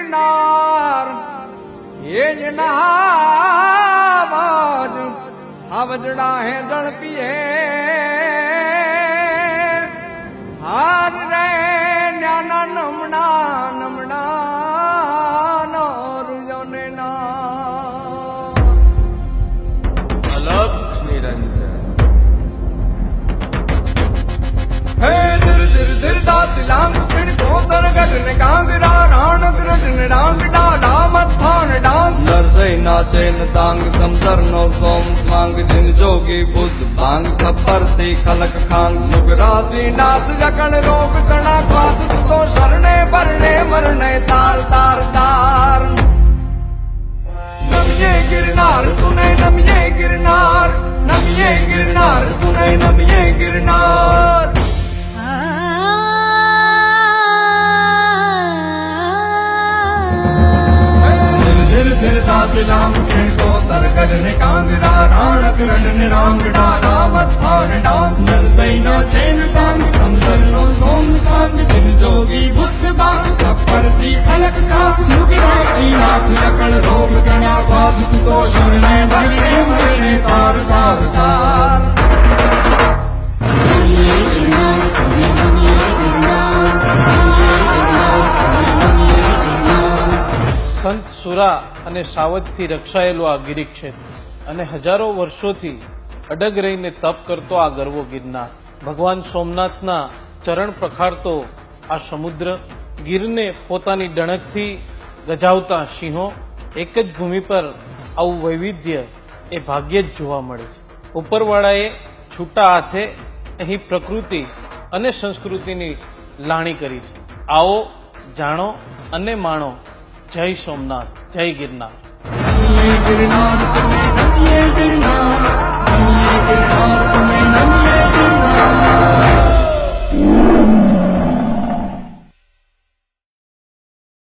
गिरनार ये जनावाज आवजड़ा है जड़ पिए हार रे न्याना नमना नमना नौर योने ना अलग निरंजन हे दिर दिर दिर दात लांग फिर कोतर गगन कांगरा राण ग्रजन डांग डाला मत्थान डांग नरसे नाचे नतांग समदर नो सोम स्वांग जिन जोगी बुद्ध भांग खपरती खलक खांग सुगराती नाथ जकण रोग तना क्वात तो शरणे भरणे मरणे तार तार तार नमिये गिरनार तूने नमिये गिरनार तूने नमिये गिरनार लांग को तरगज ने कांगरा राण किरण रांग डाला मत्थान डांग नरसैना चैन पांग समदर नो सोम सांग जिन जोगी बुद्ध बांग खपरती खलक खांग नुगराती नाथ लकड़ रोग गणा बाध तो शरणे भरणे मरणे तार तार तार સંત સુરા અને સાવજથી રક્ષાયેલું આ ગિરિક્ષેત્ર અને હજારો વર્ષોથી અડગ રહીને તપ કરતો આ ગરવો ગિરનાર ભગવાન સોમનાથના ચરણ પ્રખારતો આ સમુદ્ર ગીરને પોતાની ડણકથી ગજાવતા સિંહો એક જ ભૂમિ પર આવું વૈવિધ્ય એ ભાગ્યે જ જોવા મળે છે ઉપરવાળાએ છૂટા હાથે અહીં પ્રકૃતિ અને સંસ્કૃતિની લાણી કરી છે આવો જાણો અને માણો જય સોમનાથ જય गिरनार